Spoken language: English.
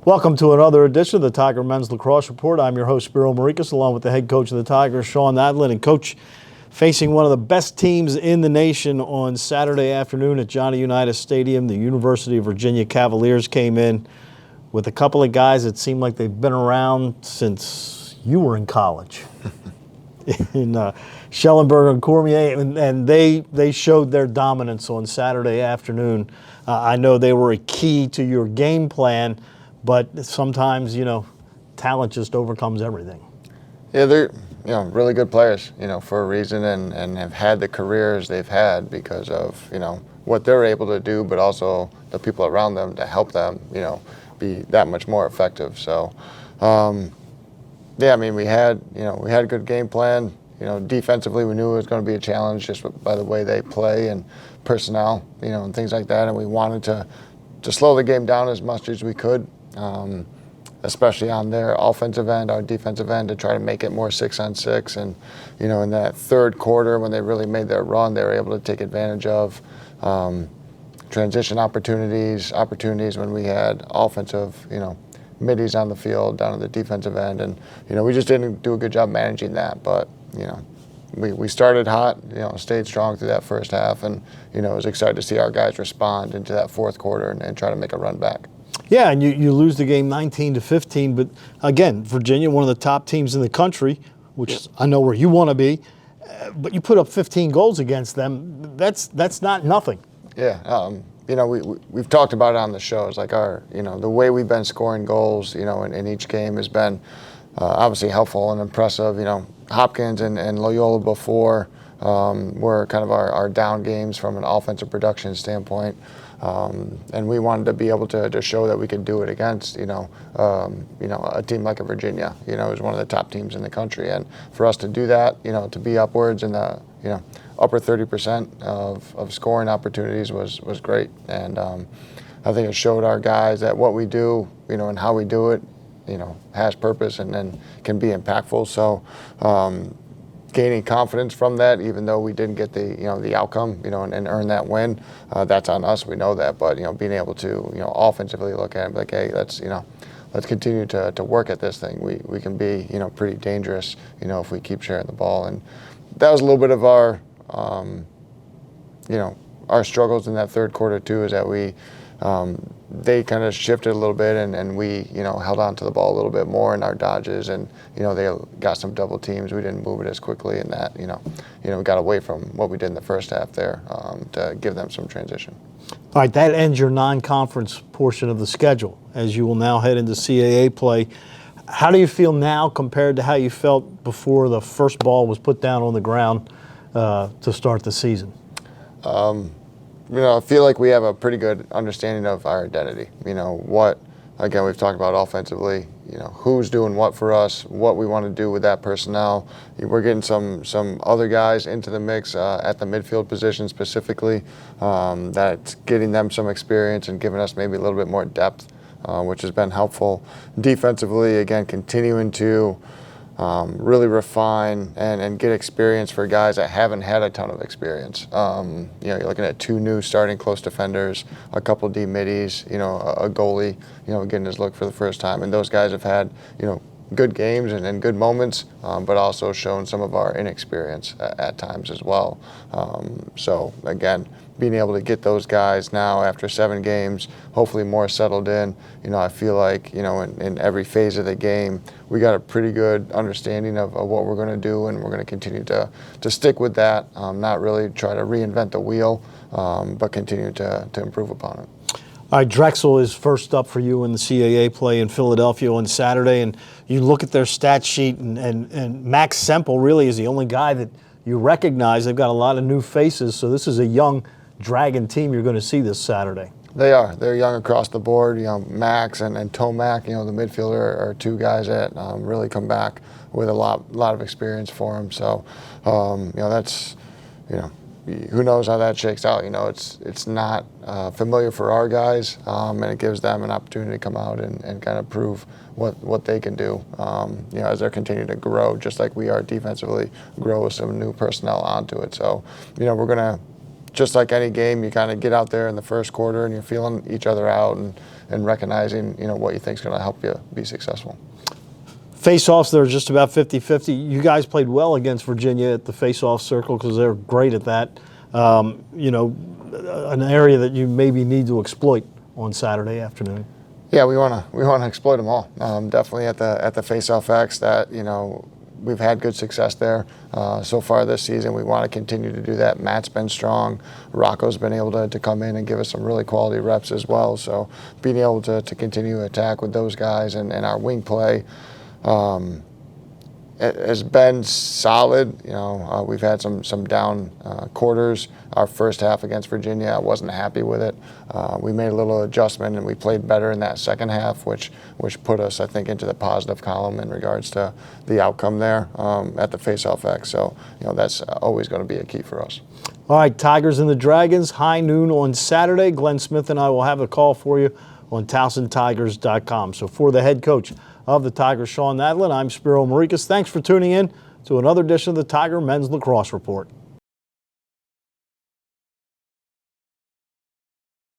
Welcome to another edition of the Tiger Men's Lacrosse Report. I'm your host, Spiro Marikas, along with the head coach of the Tigers, Sean Adlin. And Coach, facing one of the best teams in the nation on Saturday afternoon at Johnny Unitas Stadium, the University of Virginia Cavaliers came in with a couple of guys that seem like they've been around since you were in college. in Schellenberger and Cormier, and they showed their dominance on Saturday afternoon. I know they were a key to your game plan, but sometimes, talent just overcomes everything. Yeah, they're really good players, for a reason, and have had the careers they've had because of what they're able to do, but also the people around them to help them, be that much more effective. So, we had a good game plan. Defensively, we knew it was going to be a challenge just by the way they play and personnel, and things like that. And we wanted to slow the game down as much as we could. Especially on their offensive end, our defensive end, to try to make it more 6-on-6. And, in that third quarter when they really made their run, they were able to take advantage of transition opportunities when we had offensive, middies on the field down at the defensive end. And, we just didn't do a good job managing that. But, we started hot, stayed strong through that first half. And, was excited to see our guys respond into that fourth quarter and try to make a run back. Yeah, and you lose the game 19-15, but again, Virginia, one of the top teams in the country, which I know where you want to be, but you put up 15 goals against them. That's not nothing. Yeah, we've talked about it on the show. It's like the way we've been scoring goals, in each game has been obviously helpful and impressive. Hopkins and Loyola before were kind of our down games from an offensive production standpoint. And we wanted to be able to show that we could do it against, a team like a Virginia, who's one of the top teams in the country. And for us to do that, to be upwards in the, upper 30% of scoring opportunities was great. And I think it showed our guys that what we do, and how we do it, has purpose and can be impactful. So, gaining confidence from that, even though we didn't get the outcome, and earn that win, that's on us. We know that, but being able to offensively look at it and be like, hey, let's continue to work at this thing. We can be pretty dangerous, if we keep sharing the ball. And that was a little bit of our our struggles in that third quarter too, is that they kind of shifted a little bit and we held on to the ball a little bit more in our dodges, and they got some double teams. We didn't move it as quickly, and that we got away from what we did in the first half there to give them some transition. All right, that ends your non-conference portion of the schedule as you will now head into CAA play. How do you feel now compared to how you felt before the first ball was put down on the ground to start the season? I feel like we have a pretty good understanding of our identity. Again, we've talked about offensively, who's doing what for us, what we want to do with that personnel. We're getting some other guys into the mix at the midfield position specifically, that's getting them some experience and giving us maybe a little bit more depth, which has been helpful. Defensively, again, continuing to really refine and get experience for guys that haven't had a ton of experience. You're looking at 2 new starting close defenders, a couple D middies, a goalie, getting his look for the first time. And those guys have had, good games and good moments, but also shown some of our inexperience at times as well. So again, being able to get those guys now after 7 games, hopefully more settled in. I feel like, in every phase of the game, we got a pretty good understanding of what we're going to do, and we're going to continue to stick with that, not really try to reinvent the wheel, but continue to improve upon it. All right, Drexel is first up for you in the CAA play in Philadelphia on Saturday, and you look at their stat sheet, and Max Semple really is the only guy that you recognize. They've got a lot of new faces, so this is a young Dragon team you're going to see this Saturday. They are. They're young across the board. Max and Tomac, the midfielder, are 2 guys that really come back with a lot of experience for them. So, that's, who knows how that shakes out. It's not familiar for our guys, and it gives them an opportunity to come out and kind of prove what they can do, as they're continuing to grow, just like we are defensively, grow with some new personnel onto it. So, we're going to, just like any game, you kind of get out there in the first quarter and you're feeling each other out and and recognizing, what you think is going to help you be successful. Face-offs, they're just about 50-50. You guys played well against Virginia at the face-off circle because they're great at that. An area that you maybe need to exploit on Saturday afternoon. Yeah, we want to exploit them all. Definitely at the face-off X, that we've had good success there so far this season. We want to continue to do that. Matt's been strong. Rocco's been able to come in and give us some really quality reps as well. So being able to continue to attack with those guys and our wing play has been solid. We've had some down quarters. Our first half against Virginia, I wasn't happy with it. We made a little adjustment and we played better in that second half, which put us, I think, into the positive column in regards to the outcome there at the face-off X. So, that's always going to be a key for us. All right, Tigers and the Dragons, high noon on Saturday. Glenn Smith and I will have a call for you on TowsonTigers.com. So for the head coach of the Tigers, Sean Nadlin, I'm Spiro Marikas. Thanks for tuning in to another edition of the Tiger Men's Lacrosse Report.